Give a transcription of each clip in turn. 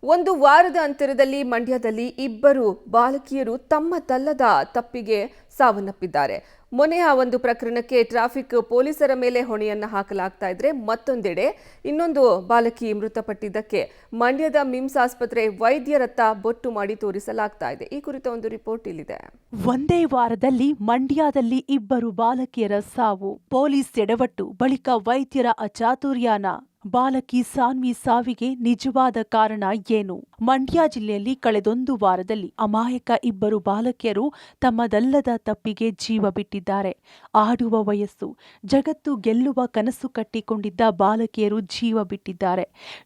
ಒಂದು ವಾರದ ಅಂತರದಲ್ಲಿ ಮಂಡ್ಯದಲ್ಲಿ ಇಬ್ಬರು ಬಾಲಕಿಯರು ತಮ್ಮದಲ್ಲದ ತಪ್ಪಿಗೆ ಸಾವನ್ನಪ್ಪಿದ್ದಾರೆ. ಮೊನ್ನೆಯ ಒಂದು ಪ್ರಕರಣಕ್ಕೆ ಟ್ರಾಫಿಕ್ ಪೊಲೀಸರ ಮೇಲೆ ಹೊಣೆಯನ್ನ ಹಾಕಲಾಗ್ತಾ ಇದ್ರೆ ಮತ್ತೊಂದೆಡೆ ಇನ್ನೊಂದು ಬಾಲಕಿ ಮೃತಪಟ್ಟಿದ್ದಕ್ಕೆ ಮಂಡ್ಯದ ಮಿಮ್ಸ್ ಆಸ್ಪತ್ರೆ ವೈದ್ಯರತ್ತ ಬೊಟ್ಟು ಮಾಡಿ ತೋರಿಸಲಾಗ್ತಾ ಇದೆ. ಈ ಕುರಿತ ಒಂದು ರಿಪೋರ್ಟ್ ಇಲ್ಲಿದೆ. ಒಂದೇ ವಾರದಲ್ಲಿ ಮಂಡ್ಯದಲ್ಲಿ ಇಬ್ಬರು ಬಾಲಕಿಯರ ಸಾವು, ಪೊಲೀಸ್ ಎಡವಟ್ಟು, ಬಳಿಕ ವೈದ್ಯರ ಅಚಾತುರ್ಯಾನ. ಬಾಲಕಿ ಸಾನ್ವಿ ಸಾವಿಗೆ ನಿಜವಾದ ಕಾರಣ ಏನು? ಮಂಡ್ಯ ಜಿಲ್ಲೆಯಲ್ಲಿ ಕಳೆದೊಂದು ವಾರದಲ್ಲಿ ಅಮಾಯಕ ಇಬ್ಬರು ಬಾಲಕಿಯರು ತಮ್ಮದಲ್ಲದ ತಪ್ಪಿಗೆ ಜೀವ ಬಿಟ್ಟಿದ್ದಾರೆ. ಆಡುವ ವಯಸ್ಸು, ಜಗತ್ತು ಗೆಲ್ಲುವ ಕನಸು ಕಟ್ಟಿಕೊಂಡಿದ್ದ ಬಾಲಕಿಯರು ಜೀವ ಬಿಟ್ಟಿದ್ದಾರೆ.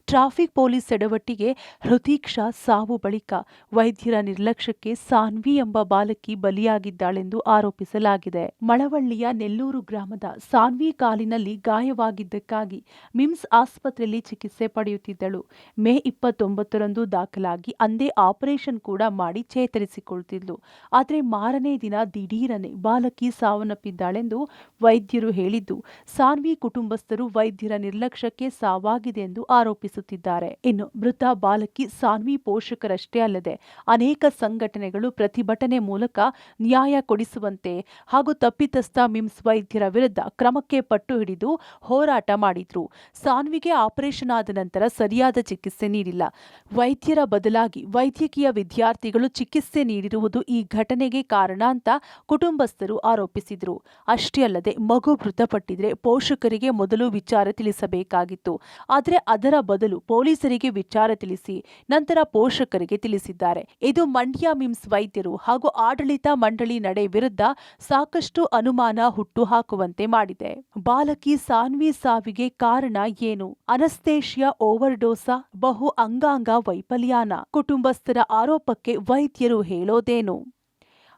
ಟ್ರಾಫಿಕ್ ಪೊಲೀಸ್ ಎಡವಟ್ಟಿಗೆ ಹೃತೀಕ್ಷಾ ಸಾವು ಬಳಿಕ ವೈದ್ಯರ ನಿರ್ಲಕ್ಷ್ಯಕ್ಕೆ ಸಾನ್ವಿ ಎಂಬ ಬಾಲಕಿ ಬಲಿಯಾಗಿದ್ದಾಳೆಂದು ಆರೋಪಿಸಲಾಗಿದೆ. ಮಳವಳ್ಳಿಯ ನೆಲ್ಲೂರು ಗ್ರಾಮದ ಸಾನ್ವಿ ಕಾಲಿನಲ್ಲಿ ಗಾಯವಾಗಿದ್ದಕ್ಕಾಗಿ ಮಿಮ್ಸ್ ಆಸ್ಪತ್ರೆಯಲ್ಲಿ ಚಿಕಿತ್ಸೆ ಪಡೆಯುತ್ತಿದ್ದಳು. ಮೇ 29ರಂದು ದಾಖಲಾಗಿ ಅಂದೇ ಆಪರೇಷನ್ ಕೂಡ ಮಾಡಿ ಚೇತರಿಸಿಕೊಳ್ತಿದ್ಲು. ಆದರೆ ಮಾರನೇ ದಿನ ದಿಢೀರನೆ ಬಾಲಕಿ ಸಾವನ್ನಪ್ಪಿದ್ದಾಳೆಂದು ವೈದ್ಯರು ಹೇಳಿದ್ದು, ಸಾನ್ವಿ ಕುಟುಂಬಸ್ಥರು ವೈದ್ಯರ ನಿರ್ಲಕ್ಷ್ಯಕ್ಕೆ ಸಾವಾಗಿದೆ ಎಂದು ಆರೋಪಿಸುತ್ತಿದ್ದಾರೆ. ಇನ್ನು ಮೃತ ಬಾಲಕಿ ಸಾನ್ವಿ ಪೋಷಕರಷ್ಟೇ ಅಲ್ಲದೆ ಅನೇಕ ಸಂಘಟನೆಗಳು ಪ್ರತಿಭಟನೆ ಮೂಲಕ ನ್ಯಾಯ ಕೊಡಿಸುವಂತೆ ಹಾಗೂ ತಪ್ಪಿತಸ್ಥ ಮಿಮ್ಸ್ ವೈದ್ಯರ ವಿರುದ್ಧ ಕ್ರಮಕ್ಕೆ ಪಟ್ಟು ಹಿಡಿದು ಹೋರಾಟ ಮಾಡಿದ್ರು. ಸಾನ್ವಿಗೆ ಆಪರೇಷನ್ ಆದ ನಂತರ ಸರಿಯಾದ ಚಿಕಿತ್ಸೆ ನೀಡಿಲ್ಲ. ವೈದ್ಯರ ಬದಲಾಗಿ ವೈದ್ಯಕೀಯ ವಿದ್ಯಾರ್ಥಿಗಳು ಚಿಕಿತ್ಸೆ ನೀಡಿರುವುದು ಈ ಘಟನೆಗೆ ಕಾರಣ ಅಂತ ಕುಟುಂಬಸ್ಥರು ಆರೋಪಿಸಿದ್ರು. ಅಷ್ಟೇ ಅಲ್ಲದೆ ಮಗು ಮೃತಪಟ್ಟಿದ್ರೆ ಪೋಷಕರಿಗೆ ಮೊದಲು ವಿಚಾರ ತಿಳಿಸಬೇಕಾಗಿತ್ತು. ಆದರೆ ಅದರ ಬದಲು ಪೊಲೀಸರಿಗೆ ವಿಚಾರ ತಿಳಿಸಿ ನಂತರ ಪೋಷಕರಿಗೆ ತಿಳಿಸಿದ್ದಾರೆ. ಇದು ಮಂಡ್ಯ ಮಿಮ್ಸ್ ವೈದ್ಯರು ಹಾಗೂ ಆಡಳಿತ ಮಂಡಳಿ ನಡೆ ವಿರುದ್ಧ ಸಾಕಷ್ಟು ಅನುಮಾನ ಹುಟ್ಟು ಹಾಕುವಂತೆ ಮಾಡಿದೆ. ಬಾಲಕಿ ಸಾನ್ವಿ ಸಾವಿಗೆ ಕಾರಣ ಏನು? ಅನಸ್ತೇಷಿಯಾ ಓವರ್ಡೋಸ, ಬಹು ಅಂಗಾಂಗ ವೈಫಲ್ಯಾನ? ಕುಟುಂಬಸ್ಥರ ಆರೋಪಕ್ಕೆ ವೈದ್ಯರು ಹೇಳೋದೇನು?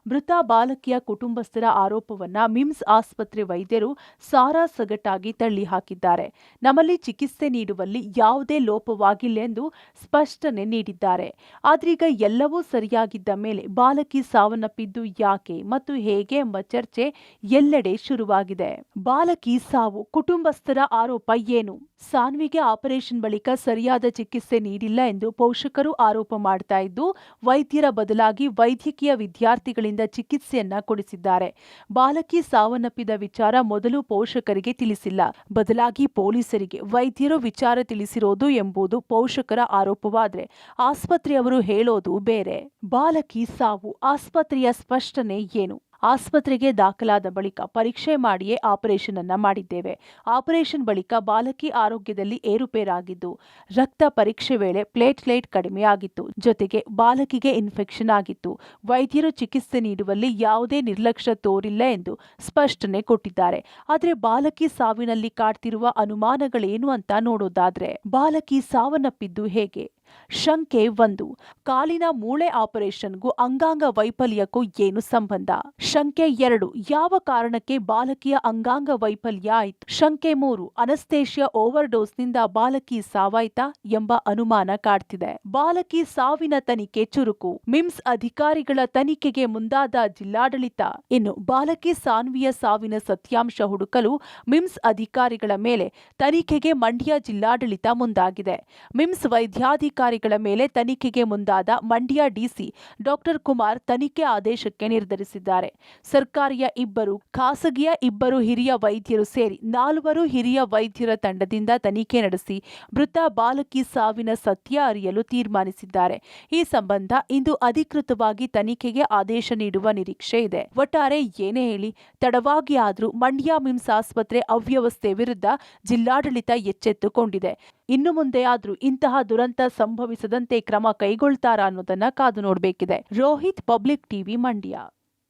ಮೃತ ಬಾಲಕಿಯ ಕುಟುಂಬಸ್ಥರ ಆರೋಪವನ್ನ ಮಿಮ್ಸ್ ಆಸ್ಪತ್ರೆ ವೈದ್ಯರು ಸಾರಾಸಗಟಾಗಿ ತಳ್ಳಿ ಹಾಕಿದ್ದಾರೆ. ನಮ್ಮಲ್ಲಿ ಚಿಕಿತ್ಸೆ ನೀಡುವಲ್ಲಿ ಯಾವುದೇ ಲೋಪವಾಗಿಲ್ಲ ಎಂದು ಸ್ಪಷ್ಟನೆ ನೀಡಿದ್ದಾರೆ. ಆದ್ರೀಗ ಎಲ್ಲವೂ ಸರಿಯಾಗಿದ್ದ ಮೇಲೆ ಬಾಲಕಿ ಸಾವನ್ನಪ್ಪಿದ್ದು ಯಾಕೆ ಮತ್ತು ಹೇಗೆ ಎಂಬ ಚರ್ಚೆ ಎಲ್ಲೆಡೆ ಶುರುವಾಗಿದೆ. ಬಾಲಕಿ ಸಾವು, ಕುಟುಂಬಸ್ಥರ ಆರೋಪ ಏನು? ಸಾನ್ವಿಗೆ ಆಪರೇಷನ್ ಬಳಿಕ ಸರಿಯಾದ ಚಿಕಿತ್ಸೆ ನೀಡಿಲ್ಲ ಎಂದು ಪೋಷಕರು ಆರೋಪ ಮಾಡ್ತಾ ಇದ್ದು, ವೈದ್ಯರ ಬದಲಾಗಿ ವೈದ್ಯಕೀಯ ವಿದ್ಯಾರ್ಥಿಗಳಿಂದ ಚಿಕಿತ್ಸೆಯನ್ನ ಕೊಡಿಸಿದ್ದಾರೆ. ಬಾಲಕಿ ಸಾವನ್ನಪ್ಪಿದ ವಿಚಾರ ಮೊದಲು ಪೋಷಕರಿಗೆ ತಿಳಿಸಿಲ್ಲ, ಬದಲಾಗಿ ಪೊಲೀಸರಿಗೆ ವೈದ್ಯರು ವಿಚಾರ ತಿಳಿಸಿರೋದು ಎಂಬುದು ಪೋಷಕರ ಆರೋಪವಾದ್ರೆ ಆಸ್ಪತ್ರೆಯವರು ಹೇಳೋದು ಬೇರೆ. ಬಾಲಕಿ ಸಾವು, ಆಸ್ಪತ್ರೆಯ ಸ್ಪಷ್ಟನೆ ಏನು? ಆಸ್ಪತ್ರೆಗೆ ದಾಖಲಾದ ಬಳಿಕ ಪರೀಕ್ಷೆ ಮಾಡಿಯೇ ಆಪರೇಷನ್ ಅನ್ನ ಮಾಡಿದ್ದೇವೆ. ಆಪರೇಷನ್ ಬಳಿಕ ಬಾಲಕಿ ಆರೋಗ್ಯದಲ್ಲಿ ಏರುಪೇರಾಗಿದ್ದು, ರಕ್ತ ಪರೀಕ್ಷೆ ವೇಳೆ ಪ್ಲೇಟ್ಲೆಟ್ ಕಡಿಮೆಯಾಗಿತ್ತು. ಜೊತೆಗೆ ಬಾಲಕಿಗೆ ಇನ್ಫೆಕ್ಷನ್ ಆಗಿತ್ತು. ವೈದ್ಯರು ಚಿಕಿತ್ಸೆ ನೀಡುವಲ್ಲಿ ಯಾವುದೇ ನಿರ್ಲಕ್ಷ್ಯ ತೋರಿಲ್ಲ ಎಂದು ಸ್ಪಷ್ಟನೆ ಕೊಟ್ಟಿದ್ದಾರೆ. ಆದರೆ ಬಾಲಕಿ ಸಾವಿನಲ್ಲಿ ಕಾಡ್ತಿರುವ ಅನುಮಾನಗಳೇನು ಅಂತ ನೋಡೋದಾದ್ರೆ, ಬಾಲಕಿ ಸಾವನ್ನಪ್ಪಿದ್ದು ಹೇಗೆ? ಶಂಕೆ 1, ಕಾಲಿನ ಮೂಳೆ ಆಪರೇಷನ್ಗೂ ಅಂಗಾಂಗ ವೈಫಲ್ಯಕ್ಕೂ ಏನು ಸಂಬಂಧ? ಶಂಕೆ 2, ಯಾವ ಕಾರಣಕ್ಕೆ ಬಾಲಕಿಯ ಅಂಗಾಂಗ ವೈಫಲ್ಯ ಆಯಿತು? ಶಂಕೆ 3, ಅನಸ್ತೇಷಿಯಾ ಓವರ್ಡೋಸ್ನಿಂದ ಬಾಲಕಿ ಸಾವಾಯ್ತಾ ಎಂಬ ಅನುಮಾನ ಕಾಡ್ತಿದೆ. ಬಾಲಕಿ ಸಾವಿನ ತನಿಖೆ ಚುರುಕು, ಮಿಮ್ಸ್ ಅಧಿಕಾರಿಗಳ ತನಿಖೆಗೆ ಮುಂದಾದ ಜಿಲ್ಲಾಡಳಿತ. ಇನ್ನು ಬಾಲಕಿ ಸಾನ್ವಿಯ ಸಾವಿನ ಸತ್ಯಾಂಶ ಹುಡುಕಲು ಮಿಮ್ಸ್ ಅಧಿಕಾರಿಗಳ ಮೇಲೆ ತನಿಖೆಗೆ ಮಂಡ್ಯ ಜಿಲ್ಲಾಡಳಿತ ಮುಂದಾಗಿದೆ. ಮಿಮ್ಸ್ ವೈದ್ಯಾಧಿಕಾರಿಗಳ ಮೇಲೆ ತನಿಖೆಗೆ ಮುಂದಾದ ಮಂಡ್ಯ ಡಿಸಿ ಡಾಕ್ಟರ್ ಕುಮಾರ್ ತನಿಖೆ ಆದೇಶಕ್ಕೆ ನಿರ್ಧರಿಸಿದ್ದಾರೆ. ಸರ್ಕಾರಿಯ ಇಬ್ಬರು, ಖಾಸಗಿಯ ಇಬ್ಬರು ಹಿರಿಯ ವೈದ್ಯರು ಸೇರಿ 4 ಹಿರಿಯ ವೈದ್ಯರ ತಂಡದಿಂದ ತನಿಖೆ ನಡೆಸಿ ಮೃತ ಬಾಲಕಿ ಸಾವಿನ ಸತ್ಯ ಅರಿಯಲು ತೀರ್ಮಾನಿಸಿದ್ದಾರೆ. ಈ ಸಂಬಂಧ ಇಂದು ಅಧಿಕೃತವಾಗಿ ತನಿಖೆಗೆ ಆದೇಶ ನೀಡುವ ನಿರೀಕ್ಷೆ ಇದೆ. ಒಟ್ಟಾರೆ ಏನೇ ಹೇಳಿ, ತಡವಾಗಿ ಆದರೂ ಮಂಡ್ಯ ಮಿಮ್ಸ್ ಆಸ್ಪತ್ರೆ ಅವ್ಯವಸ್ಥೆ ವಿರುದ್ಧ ಜಿಲ್ಲಾಡಳಿತ ಎಚ್ಚೆತ್ತುಕೊಂಡಿದೆ. ಇನ್ನು ಮುಂದೆ ಆದ್ರೂ ಇಂತಹ ದುರಂತ ಸಂಭವಿಸದಂತೆ ಕ್ರಮ ಕೈಗೊಳ್ತಾರಾ ಅನ್ನೋದನ್ನ ಕಾದು ನೋಡಬೇಕಿದೆ. Rohit, public TV, Mandya.